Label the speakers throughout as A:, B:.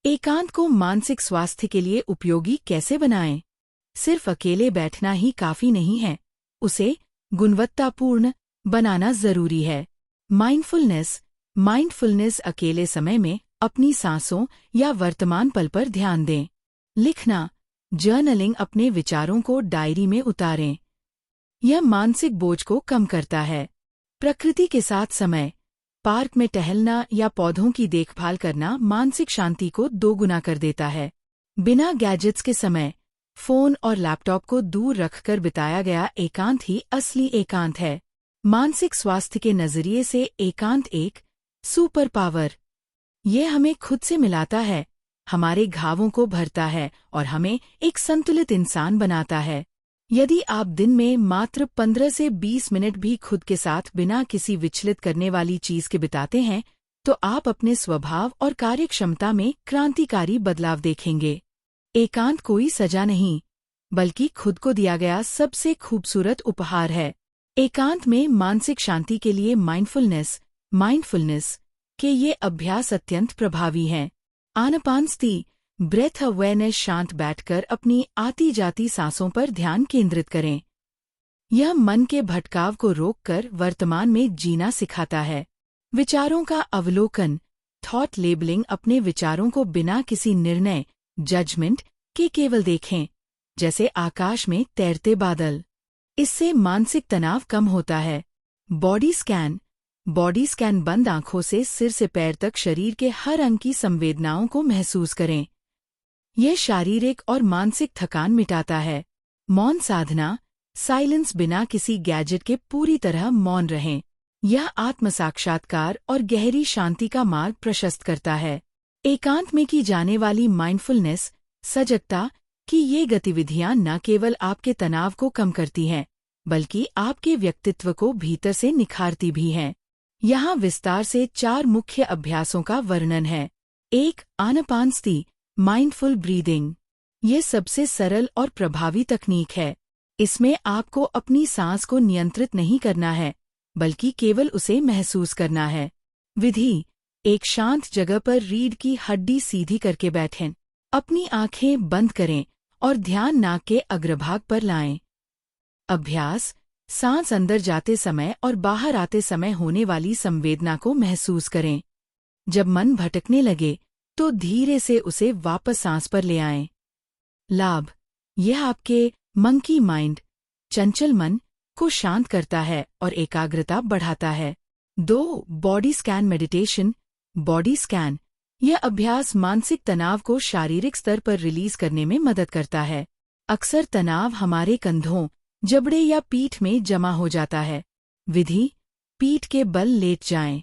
A: एकांत को मानसिक स्वास्थ्य के लिए उपयोगी कैसे बनाएं? सिर्फ अकेले बैठना ही काफी नहीं है, उसे गुणवत्तापूर्ण बनाना जरूरी है। माइंडफुलनेस अकेले समय में अपनी सांसों या वर्तमान पल पर ध्यान दें। लिखना, जर्नलिंग, अपने विचारों को डायरी में उतारें। यह मानसिक बोझ को कम करता है। प्रकृति के साथ समय, पार्क में टहलना या पौधों की देखभाल करना मानसिक शांति को दोगुना कर देता है। बिना गैजेट्स के समय, फोन और लैपटॉप को दूर रखकर बिताया गया एकांत ही असली एकांत है। मानसिक स्वास्थ्य के नजरिए से एकांत एक सुपर पावर। ये हमें खुद से मिलाता है, हमारे घावों को भरता है और हमें एक संतुलित इंसान बनाता है। यदि आप दिन में मात्र 15 से 20 मिनट भी खुद के साथ बिना किसी विचलित करने वाली चीज के बिताते हैं, तो आप अपने स्वभाव और कार्यक्षमता में क्रांतिकारी बदलाव देखेंगे। एकांत कोई सजा नहीं, बल्कि खुद को दिया गया सबसे खूबसूरत उपहार है। एकांत में मानसिक शांति के लिए माइंडफुलनेस के ये अभ्यास अत्यंत प्रभावी हैं। आनापानसती, ब्रेथ अवेयरनेस, शांत बैठकर अपनी आती जाती सांसों पर ध्यान केंद्रित करें। यह मन के भटकाव को रोककर वर्तमान में जीना सिखाता है। विचारों का अवलोकन, थॉट लेबलिंग, अपने विचारों को बिना किसी निर्णय, जजमेंट के केवल देखें, जैसे आकाश में तैरते बादल। इससे मानसिक तनाव कम होता है। बॉडी स्कैन, बंद आंखों से सिर से पैर तक शरीर के हर अंग की संवेदनाओं को महसूस करें। यह शारीरिक और मानसिक थकान मिटाता है। मौन साधना, साइलेंस, बिना किसी गैजेट के पूरी तरह मौन रहें। यह आत्म साक्षात्कार और गहरी शांति का मार्ग प्रशस्त करता है। एकांत में की जाने वाली माइंडफुलनेस, सजगता की ये गतिविधियां न केवल आपके तनाव को कम करती हैं, बल्कि आपके व्यक्तित्व को भीतर से निखारती भी हैं। यहाँ विस्तार से 4 मुख्य अभ्यासों का वर्णन है। 1. आनापानसती, माइंडफुल ब्रीदिंग। ये सबसे सरल और प्रभावी तकनीक है। इसमें आपको अपनी सांस को नियंत्रित नहीं करना है, बल्कि केवल उसे महसूस करना है। विधि: एक शांत जगह पर रीढ़ की हड्डी सीधी करके बैठें। अपनी आंखें बंद करें और ध्यान नाक के अग्रभाग पर लाएं। अभ्यास: सांस अंदर जाते समय और बाहर आते समय होने वाली संवेदना को महसूस करें। जब मन भटकने लगे, तो धीरे से उसे वापस सांस पर ले आएं। लाभ: यह आपके मंकी माइंड, चंचल मन को शांत करता है और एकाग्रता बढ़ाता है। 2. Body scan meditation, body scan. यह अभ्यास मानसिक तनाव को शारीरिक स्तर पर रिलीज करने में मदद करता है। अक्सर तनाव हमारे कंधों, जबड़े या पीठ में जमा हो जाता है। विधि: पीठ के बल लेट जाएं।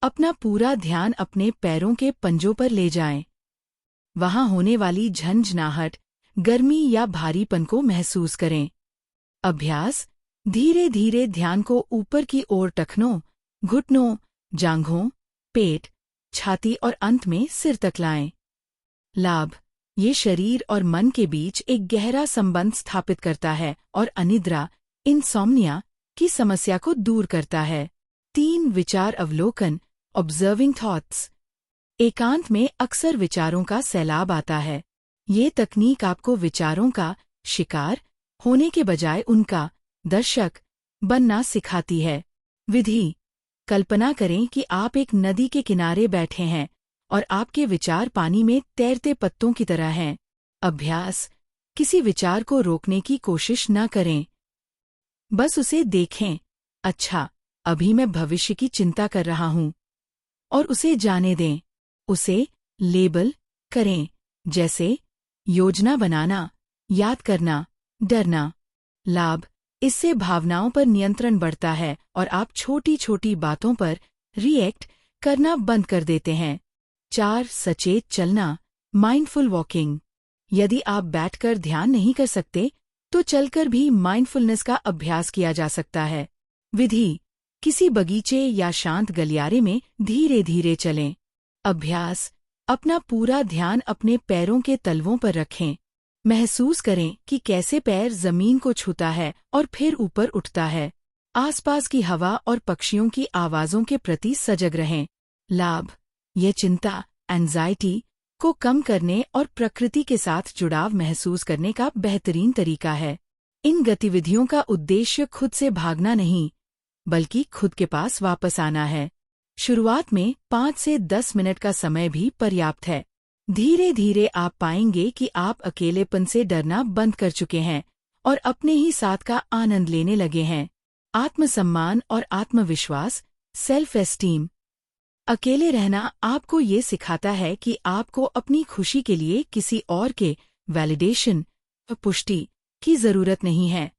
A: अपना पूरा ध्यान अपने पैरों के पंजों पर ले जाएं। वहां होने वाली झंझनाहट, गर्मी या भारीपन को महसूस करें। अभ्यास: धीरे धीरे ध्यान को ऊपर की ओर टखनों, घुटनों, जांघों, पेट, छाती और अंत में सिर तक लाएं। लाभ: ये शरीर और मन के बीच एक गहरा संबंध स्थापित करता है और अनिद्रा, इंसोम्निया की समस्या को दूर करता है। 3. विचार अवलोकन, ऑब्जर्विंग थॉट्स। एकांत में अक्सर विचारों का सैलाब आता है। ये तकनीक आपको विचारों का शिकार होने के बजाय उनका दर्शक बनना सिखाती है। विधि: कल्पना करें कि आप एक नदी के किनारे बैठे हैं और आपके विचार पानी में तैरते पत्तों की तरह हैं। अभ्यास: किसी विचार को रोकने की कोशिश न करें, बस उसे देखें। अच्छा, अभी मैं भविष्य की चिंता कर रहा हूं, और उसे जाने दें। उसे लेबल करें, जैसे योजना बनाना, याद करना, डरना। लाभ: इससे भावनाओं पर नियंत्रण बढ़ता है और आप छोटी छोटी बातों पर रिएक्ट करना बंद कर देते हैं। 4. सचेत चलना, माइंडफुल वॉकिंग। यदि आप बैठकर ध्यान नहीं कर सकते, तो चलकर भी माइंडफुलनेस का अभ्यास किया जा सकता है। विधि: किसी बगीचे या शांत गलियारे में धीरे धीरे चलें। अभ्यास: अपना पूरा ध्यान अपने पैरों के तलवों पर रखें। महसूस करें कि कैसे पैर जमीन को छूता है और फिर ऊपर उठता है। आसपास की हवा और पक्षियों की आवाजों के प्रति सजग रहें। लाभ: यह चिंता, एंजाइटी को कम करने और प्रकृति के साथ जुड़ाव महसूस करने का बेहतरीन तरीका है। इन गतिविधियों का उद्देश्य खुद से भागना नहीं, बल्कि खुद के पास वापस आना है। शुरुआत में 5 से 10 मिनट का समय भी पर्याप्त है। धीरे धीरे आप पाएंगे कि आप अकेलेपन से डरना बंद कर चुके हैं और अपने ही साथ का आनंद लेने लगे हैं। आत्मसम्मान और आत्मविश्वास, सेल्फ एस्टीम। अकेले रहना आपको ये सिखाता है कि आपको अपनी खुशी के लिए किसी और के वैलिडेशन और पुष्टि की जरूरत नहीं है।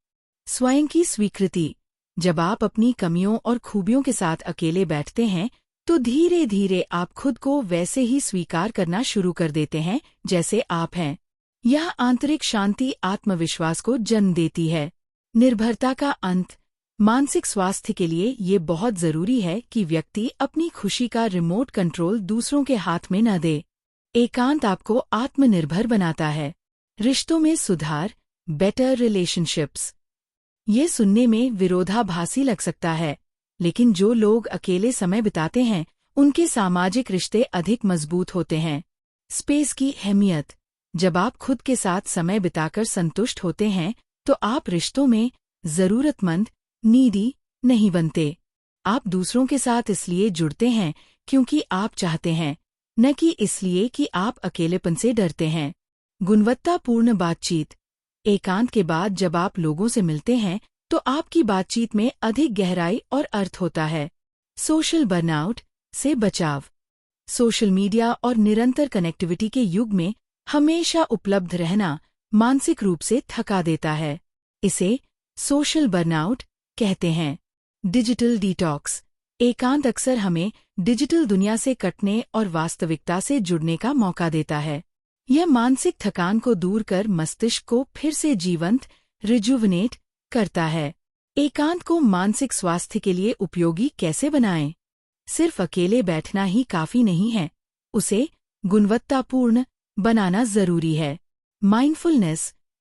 A: स्वयं की स्वीकृति। जब आप अपनी कमियों और खूबियों के साथ अकेले बैठते हैं तो धीरे धीरे आप खुद को वैसे ही स्वीकार करना शुरू कर देते हैं जैसे आप हैं। यह आंतरिक शांति आत्मविश्वास को जन्म देती है। निर्भरता का अंत। मानसिक स्वास्थ्य के लिए ये बहुत जरूरी है कि व्यक्ति अपनी खुशी का रिमोट कंट्रोल दूसरों के हाथ में न दे। एकांत आपको आत्मनिर्भर बनाता है। रिश्तों में सुधार, बेटर रिलेशनशिप्स। ये सुनने में विरोधाभासी लग सकता है, लेकिन जो लोग अकेले समय बिताते हैं उनके सामाजिक रिश्ते अधिक मजबूत होते हैं। स्पेस की अहमियत। जब आप खुद के साथ समय बिताकर संतुष्ट होते हैं तो आप रिश्तों में जरूरतमंद, नीडी नहीं बनते। आप दूसरों के साथ इसलिए जुड़ते हैं क्योंकि आप चाहते हैं, न कि इसलिए कि आप अकेलेपन से डरते हैं। गुणवत्तापूर्ण बातचीत। एकांत के बाद जब आप लोगों से मिलते हैं तो आपकी बातचीत में अधिक गहराई और अर्थ होता है। सोशल बर्नआउट से बचाव। सोशल मीडिया और निरंतर कनेक्टिविटी के युग में हमेशा उपलब्ध रहना मानसिक रूप से थका देता है। इसे सोशल बर्नआउट कहते हैं। Digital detox. एकांत अक्सर हमें डिजिटल दुनिया से कटने और वास्तविकता से जुड़ने का मौका देता है। यह मानसिक थकान को दूर कर मस्तिष्क को फिर से जीवंत, रिजुवनेट करता है। एकांत को मानसिक स्वास्थ्य के लिए उपयोगी कैसे बनाएं? सिर्फ अकेले बैठना ही काफी नहीं है, उसे गुणवत्तापूर्ण बनाना जरूरी है।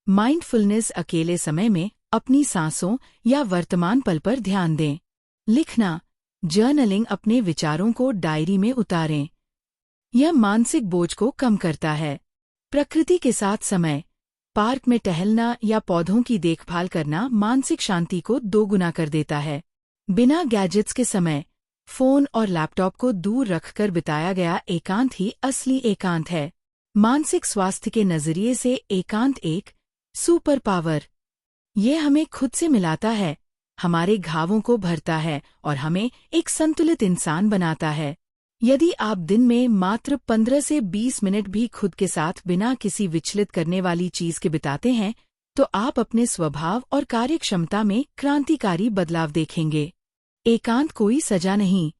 A: माइंडफुलनेस अकेले समय में अपनी सांसों या वर्तमान पल पर ध्यान दें। लिखना, जर्नलिंग अपने विचारों को डायरी में उतारें। यह मानसिक बोझ को कम करता है। प्रकृति के साथ समय। पार्क में टहलना या पौधों की देखभाल करना मानसिक शांति को दोगुना कर देता है। बिना गैजेट्स के समय। फोन और लैपटॉप को दूर रखकर बिताया गया एकांत ही असली एकांत है। मानसिक स्वास्थ्य के नजरिए से एकांत एक सुपर पावर। ये हमें खुद से मिलाता है, हमारे घावों को भरता है और हमें एक संतुलित इंसान बनाता है। यदि आप दिन में मात्र 15 से 20 मिनट भी खुद के साथ बिना किसी विचलित करने वाली चीज के बिताते हैं तो आप अपने स्वभाव और कार्यक्षमता में क्रांतिकारी बदलाव देखेंगे। एकांत कोई सजा नहीं,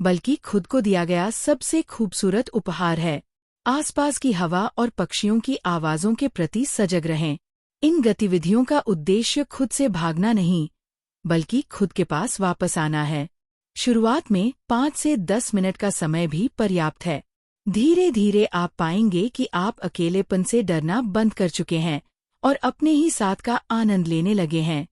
A: बल्कि खुद को दिया गया सबसे खूबसूरत उपहार है। आसपास की हवा और पक्षियों की आवाजों के प्रति सजग रहें। इन गतिविधियों का उद्देश्य खुद से भागना नहीं, बल्कि खुद के पास वापस आना है। शुरुआत में 5 से 10 मिनट का समय भी पर्याप्त है। धीरे धीरे आप पाएंगे कि आप अकेलेपन से डरना बंद कर चुके हैं और अपने ही साथ का आनंद लेने लगे हैं।